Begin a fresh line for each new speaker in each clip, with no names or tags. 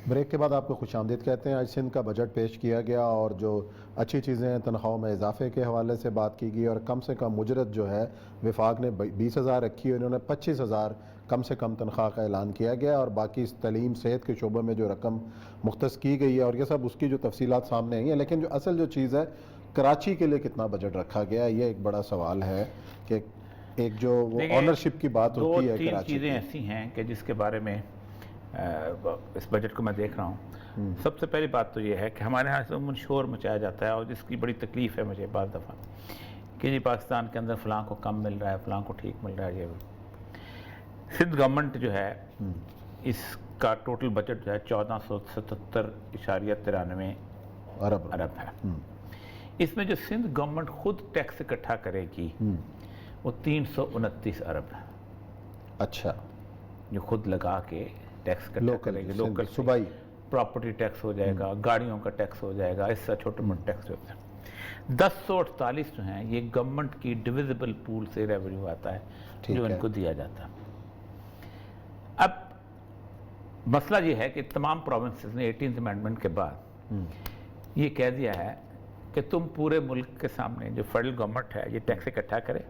Break کے بعد آپ کو خوش آمدید کہتے ہیں. آج سندھ کا بجٹ پیش کیا گیا اور جو اچھی چیزیں ہیں تنخواہوں میں اضافے کے حوالے سے بات کی گئی اور کم سے کم مجرت جو ہے وفاق نے 20,000 رکھی اور انہوں نے 25,000 کم سے کم تنخواہ کا اعلان کیا گیا اور باقی تعلیم صحت کے شعبوں میں جو رقم مختص کی گئی ہے اور یہ سب اس کی جو تفصیلات سامنے آئی ہیں. لیکن جو اصل جو چیز ہے کراچی کے لیے کتنا بجٹ رکھا گیا ہے یہ ایک بڑا سوال ہے کہ ایک جو وہ آنرشپ کی بات ہوتی ہے
دو تین
کراچی
چیزیں
کی.
ایسی ہیں کہ جس کے بارے میں اس بجٹ کو میں دیکھ رہا ہوں. سب سے پہلی بات تو یہ ہے کہ ہمارے یہاں سے شور مچایا جاتا ہے اور جس کی بڑی تکلیف ہے مجھے بعض دفعہ کہ جی پاکستان کے اندر فلاں کو کم مل رہا ہے فلاں کو ٹھیک مل رہا ہے. یہ سندھ گورنمنٹ جو ہے اس کا ٹوٹل بجٹ جو ہے 1477.93 ارب ہے. اس میں جو سندھ گورنمنٹ خود ٹیکس اکٹھا کرے گی وہ 329 ارب ہے.
اچھا,
جو خود لگا کے ٹیکس اکٹھا کرے گی. لوکل
صوبائی
پراپرٹی ٹیکس ہو جائے گا, گاڑیوں کا ٹیکس ہو جائے گا, اس سے چھوٹے موٹے ٹیکس ہوتے ہیں. 1048 جو ہیں یہ گورنمنٹ کی ڈویزبل پول سے ریونیو آتا ہے جو ان کو دیا جاتا ہے. اب مسئلہ یہ ہے کہ تمام پروونسز نے 18th امینڈمنٹ کے بعد یہ کہہ دیا ہے کہ تم پورے ملک کے سامنے جو فیڈرل گورنمنٹ ہے یہ ٹیکس اکٹھا کرے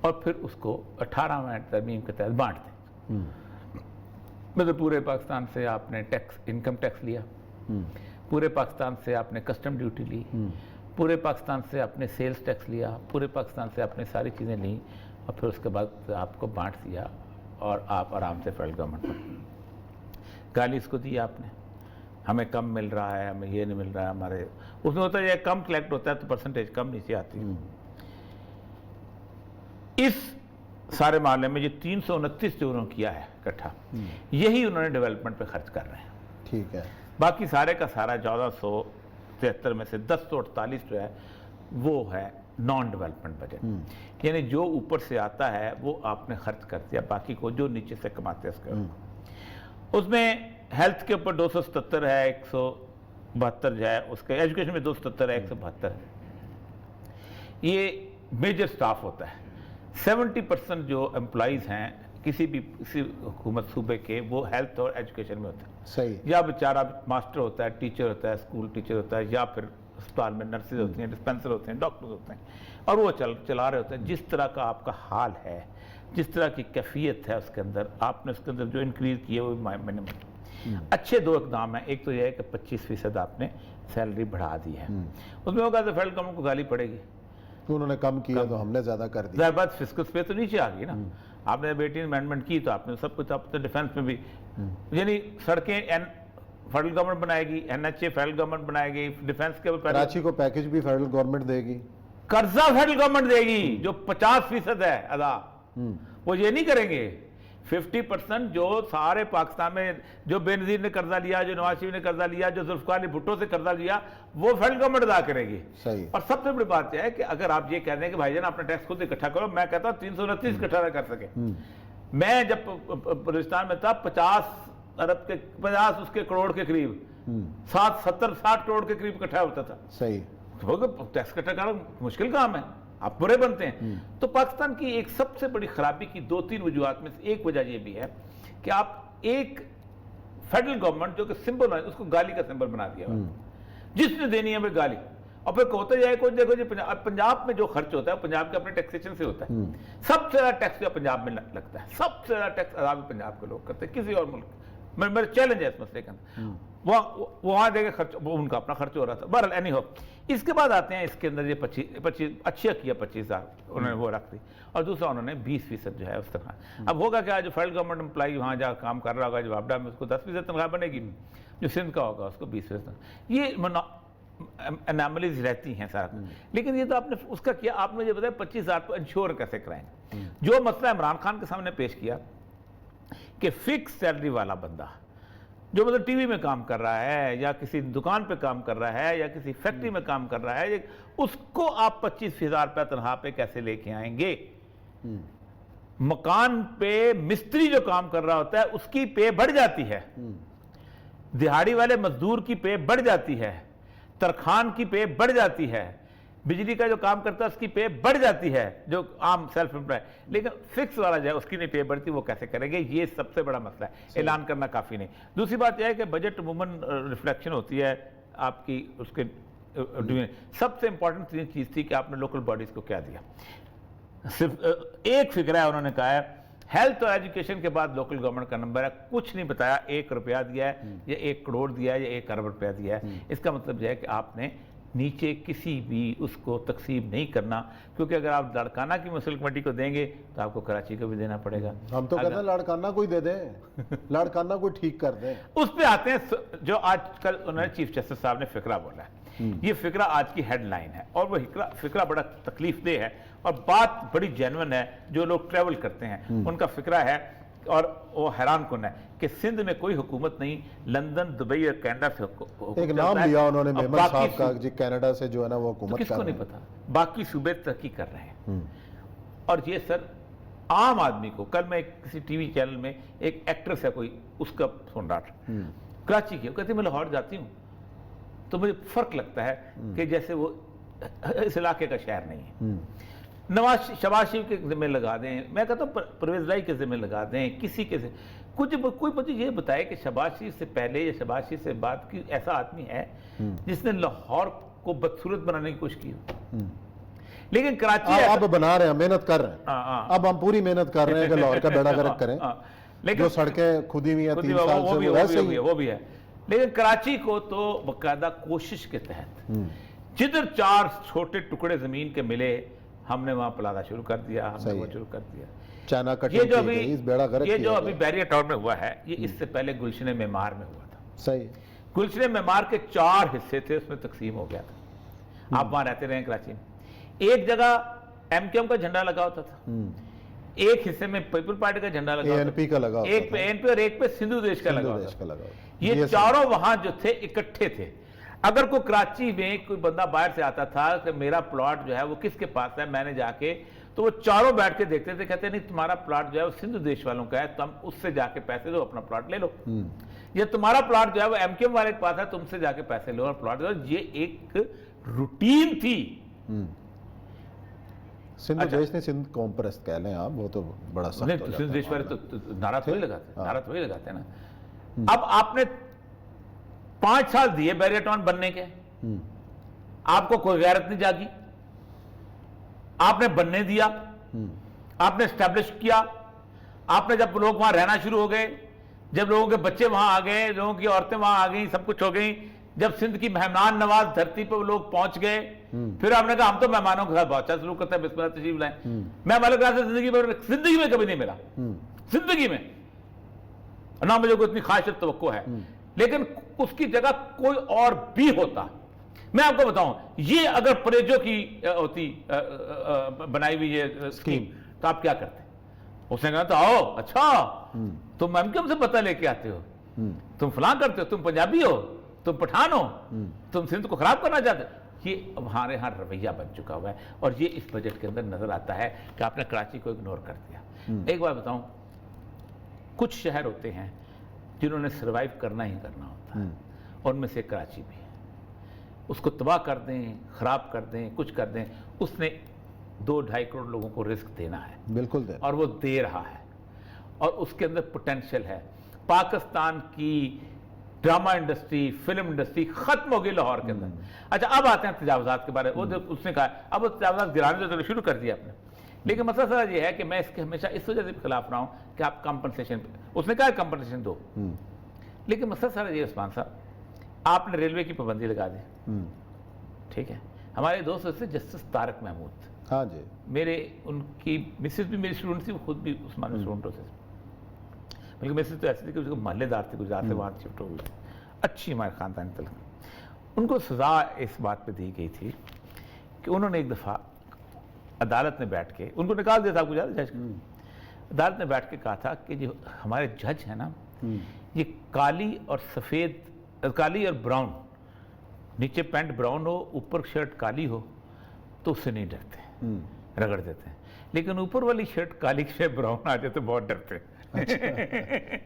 اور پھر اس کو 18ویں ترمیم کے تحت بانٹ دیں. مطلب پورے پاکستان سے آپ نے انکم ٹیکس لیا, پورے پاکستان سے آپ نے کسٹم ڈیوٹی لی, پورے پاکستان سے آپ نے سیلز ٹیکس لیا, پورے پاکستان سے آپ نے ساری چیزیں لیں اور پھر اس کے بعد آپ کو بانٹ دیا اور آپ آرام سے فیڈرل گورنمنٹ پر گالی اس کو دی آپ نے, ہمیں کم مل رہا ہے, ہمیں یہ نہیں مل رہا ہے. ہمارے اس میں ہوتا ہے یہ کم کلیکٹ ہوتا ہے تو پرسنٹیج کم نیچے آتی ہے. اس سارے معاملے میں جو 329 جو انہوں نے کیا ہے اکٹھا یہی انہوں نے ڈیولپمنٹ پہ خرچ کر رہے ہیں.
ٹھیک ہے.
باقی سارے کا سارا 1473 میں سے 1048 جو ہے وہ ہے نان ڈیولپمنٹ بجٹ. یعنی جو اوپر سے آتا ہے وہ آپ نے خرچ کر دیا, باقی کو جو نیچے سے کماتے ہیں اس کے اس میں ہیلتھ کے اوپر 277 ہے, 172 جو ہے اس کے, ایجوکیشن میں 277 ہے, 172 ہے. یہ میجر سٹاف ہوتا ہے. 70% جو امپلائیز ہیں کسی بھی حکومت صوبے کے وہ ہیلتھ اور ایجوکیشن میں ہوتے ہیں.
صحیح.
یا بیچارہ ماسٹر ہوتا ہے, ٹیچر ہوتا ہے, اسکول ٹیچر ہوتا ہے, یا پھر اسپتال میں نرسز ہوتی ہیں, ڈسپینسر ہوتے ہیں, ڈاکٹرز ہوتے ہیں اور وہ چلا رہے ہوتے ہیں. جس طرح کا آپ کا حال ہے, جس طرح کی کیفیت ہے اس کے اندر, آپ نے اس کے اندر جو انکریز کی ہے وہ منیمم. اچھے دو اقدام ہیں. ایک تو یہ ہے کہ 25% آپ نے سیلری بڑھا دی ہے. اس میں ہوگا تو فیڈرل گورنمنٹ کو گالی پڑے گی,
انہوں نے کم کیا تو ہم نے زیادہ کر دیا.
ظاہر بات فسکس پہ تو نیچے آ گئی نا. آپ نے 18 امینڈمنٹ کی تو آپ نے سب کچھ, آپ ڈیفینس میں بھی, یعنی سڑکیں فیڈرل گورنمنٹ بنائے گی, NHA فیڈرل گورنمنٹ بنائے گی, ڈیفینس کے
کراچی کو پیکج بھی فیڈرل گورنمنٹ دے گی,
قرضہ فیڈرل گورنمنٹ دے گی جو 50% ہے ادا. وہ یہ نہیں کریں گے. 50% جو سارے پاکستان میں جو بے نظیر نے قرضہ لیا, جو نواز شریف نے قرضہ لیا, جو ذوالفقار علی بھٹو سے قرضہ لیا, وہ فیڈرل گورنمنٹ ادا کرے گی.
صحیح.
اور سب سے بڑی بات یہ ہے کہ اگر آپ یہ کہہ دیں کہ بھائی جان اپنا ٹیکس خود اکٹھا کرو, میں کہتا ہوں 329 اکٹھا نہ کر سکے. میں جب بلوچستان میں تھا 50 ارب کے 50 اس کے کروڑ کے قریب 60 کروڑ کے قریب اکٹھا ہوتا تھا.
صحیح.
ٹیکس اکٹھا کرنا مشکل کام ہے, آپ برے بنتے ہیں. تو پاکستان کی ایک سب سے بڑی خرابی کی 2-3 وجوہات میں سے ایک وجہ یہ بھی ہے کہ آپ ایک فیڈرل گورنمنٹ جو کہ سمبل ہے اس کو گالی کا سمبل بنا دیا, جس نے دینی ہے وہ گالی. اور پھر ہوتا جائے کوئی دیکھو جی پنجاب میں جو خرچ ہوتا ہے پنجاب کے اپنے ٹیکسیشن سے ہوتا ہے. سب سے زیادہ ٹیکس جو پنجاب میں لگتا ہے, سب سے زیادہ ٹیکس ادا پنجاب کے لوگ کرتے ہیں کسی اور ملک. میرا چیلنج ہے اس مسئلے کا. وہاں دیکھے خرچ, وہ ان کا اپنا خرچ ہو رہا تھا. بہرحال اینی ہو, اس کے بعد آتے ہیں اس کے اندر یہ 25 اچھا کیا 25,000 انہوں نے وہ رکھ دی, اور دوسرا انہوں نے 20% جو ہے اس طرح. اب ہوگا کیا, جو فیڈرل گورنمنٹ امپلائی وہاں جا کام کر رہا ہوگا جو وابڈا میں, اس کو 10% تنخواہ بنے گی, جو سندھ کا ہوگا اس کو 20%. یہ اناملیز رہتی ہیں سارا. لیکن یہ تو آپ نے اس کا کیا, آپ نے یہ بتایا 25,000 کو انشور کیسے کرائیں. جو مسئلہ عمران خان کے سامنے پیش کیا کہ فکس سیلری والا بندہ جو مطلب ٹی وی میں کام کر رہا ہے یا کسی دکان پہ کام کر رہا ہے یا کسی فیکٹری میں کام کر رہا ہے, اس کو آپ 25,000 روپے تنخواہ پہ کیسے لے کے آئیں گے. مکان پہ مستری جو کام کر رہا ہوتا ہے اس کی پے بڑھ جاتی ہے, دہاڑی والے مزدور کی پے بڑھ جاتی ہے, ترخان کی پے بڑھ جاتی ہے, بجلی کا جو کام کرتا ہے اس کی پے بڑھ جاتی ہے جو عام سیلف امپلائڈ, لیکن فکس والا جو ہے اس کی نہیں پے بڑھتی, وہ کیسے کریں گے؟ یہ سب سے بڑا مسئلہ ہے, اعلان کرنا کافی نہیں. دوسری بات یہ ہے کہ بجٹ عموماً ریفلیکشن ہوتی ہے آپ کی اس کے سب سے امپورٹنٹ چیز تھی کہ آپ نے لوکل باڈیز کو کیا دیا. صرف ایک فکرہ ہے, انہوں نے کہا ہے ہیلتھ اور ایجوکیشن کے بعد لوکل گورنمنٹ کا نمبر ہے, کچھ نہیں بتایا 1 روپیہ دیا ہے یا 1 کروڑ دیا ہے یا 1 ارب روپیہ دیا ہے. اس کا مطلب یہ ہے کہ آپ نے نیچے کسی بھی اس کو تقسیم نہیں کرنا, کیونکہ اگر آپ لاڑکانہ کی مسل کمیٹی کو دیں گے تو آپ کو کراچی کو بھی دینا پڑے گا.
ہم تو کہتے ہیں لاڑکانہ کوئی دے دیں, لاڑکانہ کوئی ٹھیک کر دیں.
اس پہ آتے ہیں جو آج کل انہوں نے چیف جسٹس صاحب نے فکرہ بولا ہے. یہ فکرہ آج کی ہیڈ لائن ہے, اور وہ فکرہ بڑا تکلیف دہ ہے اور بات بڑی جینون ہے. جو لوگ ٹریول کرتے ہیں ان کا فکرہ ہے اور وہ حیران کن ہے کہ سندھ میں کوئی حکومت نہیں, لندن, دبئی اور کینیڈا سے
ایک نام لیا انہوں نے میمن صاحب کا, جی کینیڈا سے جو ہے نا وہ حکومت
کس کو نہیں پتا, باقی صوبے ترقی کر رہے ہیں. اور یہ سر عام آدمی کو, کل میں کسی ٹی وی چینل میں ایک ایکٹریس ہے کوئی, اس کا سن رہا تھا کراچی کی, وہ کہتی میں لاہور جاتی ہوں تو مجھے فرق لگتا ہے کہ جیسے وہ اس علاقے کا شہر نہیں ہے. شہباز شریف کے ذمہ لگا دیں, میں کہتا ہوں پرویز لائی کے ذمہ لگا دیں, کسی کے کوئی مجھے یہ بتائے کہ شہباز شریف سے پہلے یا شہباز شریف سے بعد کی ایسا آدمی ہے جس نے لاہور کو بدصورت بنانے کی کوشش کی. لیکن کراچی
اب بنا رہے ہیں, محنت کر رہے ہیں, اب ہم پوری محنت کر رہے ہیں کہ لاہور کا بیڑا غرق کریں. جو سڑکیں کھدی ہوئی ہیں 3 سال سے
وہ بھی ہے, لیکن کراچی کو تو باقاعدہ کوشش کے تحت جدھر 4 چھوٹے ٹکڑے زمین کے ملے ہم نے وہاں پلانا شروع کر دیا, ہم نے وہ شروع کر دیا.
چائنا کٹنگ کی گئی, اس بیڑا غرق
یہ جو ابھی بیریا ٹاؤن میں ہوا ہے, یہ اس سے پہلے گلشن معمار میں ہوا تھا.
صحیح,
گلشن معمار کے 4 حصے تھے, اس میں تقسیم ہو گیا تھا. آپ وہاں رہتے رہے ہیں کراچی میں. ایک جگہ ایم کیو ایم کا جھنڈا لگا ہوتا تھا, ایک حصے میں پیپل پارٹی کا جھنڈا لگا ہوتا
ANP کا لگا ہوتا تھا,
ایک پہ ANP اور ایک پہ سندھو دیش کا لگا ہوتا تھا. یہ چاروں وہاں جو تھے اکٹھے تھے. اگر کوئی کراچی میں کوئی بندہ باہر سے آتا تھا کہ میرا پلاٹ جو ہے وہ کس کے پاس ہے, میں نے جا کے, تو وہ چاروں بیٹھ کے دیکھتے تھے, کہتے نہیں تمہارا پلاٹ جو ہے وہ سندھ دیش والوں کا ہے, تم اس سے جا کے پیسے دو, اپنا پلاٹ لے لو. یا تمہارا پلاٹ جو ہے وہ ایم کیو ایم والے کے پاس ہے, تم سے جا کے پیسے لو اور پلاٹ دو. یہ ایک روٹین تھی.
سندھ دیش نے سندھ قوم پرست کہہ لیں آپ, وہ تو بڑا سخت ہو جاتا ہے.
سندھ دیش والے تو نعرہ تو وہی لگاتے ہیں نا. اب آپ نے 5 سال دیے بیریا ٹاؤن بننے کے, آپ کو کوئی غیرت نہیں جاگی, آپ نے بننے دیا, آپ نے اسٹیبلش کیا. آپ نے جب لوگ وہاں رہنا شروع ہو گئے, جب لوگوں کے بچے وہاں آ گئے, لوگوں کی عورتیں وہاں آ گئیں, سب کچھ ہو گئیں, جب سندھ کی مہمان نواز دھرتی پہ لوگ پہنچ گئے, پھر آپ نے کہا ہم تو مہمانوں کے ساتھ بہت اچھا سلوک کرتے ہیں, بسم اللہ تشریف لائیں. میں ملک راج سے زندگی میں کبھی نہیں ملا, زندگی میں نہ مجھے کوئی اتنی خواہش توقع ہے. لیکن اس کی جگہ کوئی اور بھی ہوتا. میں آپ کو بتاؤں, یہ اگر پریجو کی ہوتی بنائی ہوئی یہ اسکیم تو آپ کیا کرتے؟ اس نے کہا تو آؤ, اچھا تم ایم کیو ایم سے پتہ لے کے آتے ہو, تم فلاں کرتے ہو, تم پنجابی ہو, تم پٹھان ہو, تم سندھ کو خراب کرنا چاہتے ہو. یہ ہمارے ہاں رویہ بن چکا ہوا ہے, اور یہ اس بجٹ کے اندر نظر آتا ہے کہ آپ نے کراچی کو اگنور کر دیا. ایک بات بتاؤں, کچھ شہر ہوتے ہیں جنہوں نے سروائیو کرنا ہی کرنا ہوتا ہے, اور ان میں سے کراچی بھی ہے. اس کو تباہ کر دیں, خراب کر دیں, کچھ کر دیں, اس نے 2-2.5 کروڑ لوگوں کو رزق دینا ہے.
بالکل دے,
اور وہ دے رہا ہے, اور اس کے اندر پوٹینشیل ہے. پاکستان کی ڈرامہ انڈسٹری, فلم انڈسٹری ختم ہو گئی لاہور کے اندر. اچھا اب آتے ہیں تجاوزات کے بارے میں. اس نے کہا اب وہ تجاوزات گرانے تو شروع کر دیا آپ نے, لیکن مسئلہ سر یہ ہے کہ میں اس کے ہمیشہ اس وجہ سے خلاف رہا ہوں کہ آپ کمپنسیشن, اس نے کہا کمپنسیشن دو, لیکن مسئلہ سر یہ عثمان صاحب, آپ نے ریلوے کی پابندی لگا دی, ٹھیک ہے. ہمارے دوست سے جسٹس طارق محمود,
ہاں جی,
میرے ان کی مسز بھی میری اسٹوڈنٹ تھی, وہ خود بھی عثمان اسٹوڈنٹوں سے, بلکہ مسز تو ایسی تھی کہ اس کو محلے دار تھی, گجرات سے وہاں شفٹ ہو گئی, اچھی ہمارے خاندانی تعلق. ان کو سزا اس بات پہ دی گئی تھی کہ انہوں نے ایک دفعہ عدالت میں بیٹھ کے, ان کو نکال دیا تھا گجرات جج, عدالت میں بیٹھ کے کہا تھا کہ جو ہمارے جج ہیں نا, یہ کالی اور سفید, کالی اور براؤن, نیچے پینٹ براؤن ہو, اوپر شرٹ کالی ہو, تو اس سے نہیں ڈرتے, رگڑ دیتے ہیں. لیکن اوپر والی شرٹ کالی سے براؤن آ جائے تو بہت ڈرتے ہیں.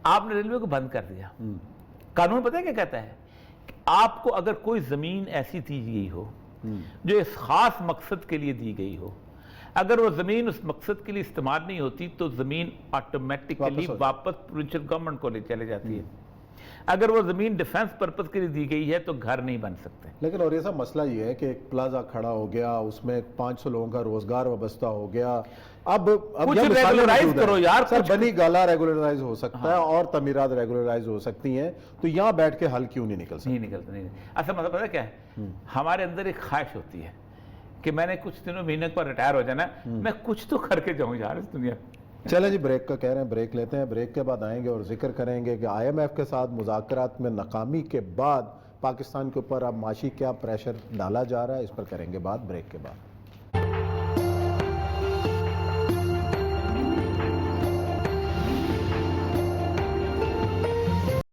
آپ نے ریلوے کو بند کر دیا. قانون پتہ ہے کیا کہتا ہے؟ کہ آپ کو اگر کوئی زمین ایسی دی گئی ہو جو اس خاص مقصد کے لیے دی گئی ہو. اگر وہ زمین اس مقصد کے لیے استعمال نہیں ہوتی تو زمین آٹومیٹکلی واپس پروونشل گورنمنٹ کو لے چلے جاتی ہے. اگر وہ زمین ڈیفنس پرپز کے لیے دی گئی ہے تو گھر نہیں بن سکتے.
لیکن اور ایسا مسئلہ یہ ہے کہ ایک پلازا کھڑا ہو گیا, اس میں 500 لوگوں کا روزگار وابستہ ہو گیا. اب
کچھ ریگولرائز کرو یار.
سر بنی گالا ریگولرائز ہو سکتا ہے اور تعمیرات ریگولرائز ہو سکتی ہیں, تو یہاں بیٹھ کے حل کیوں نہیں نکل سکتا؟
نہیں نکلتا. اصل مطلب پتہ کیا ہے, ہمارے اندر ایک خواہش ہوتی ہے کہ میں نے کچھ دنوں مہینے پر ریٹائر ہو جانا, میں کچھ تو کر کے جاؤں یار اس دنیا.
چلیں جی, بریک کا کہہ رہے ہیں, بریک لیتے ہیں. بریک کے بعد آئیں گے اور ذکر کریں گے کہ آئی ایم ایف کے ساتھ مذاکرات میں ناکامی کے بعد پاکستان کے اوپر اب معاشی کیا پریشر ڈالا جا رہا ہے, اس پر کریں گے بات بریک کے بعد.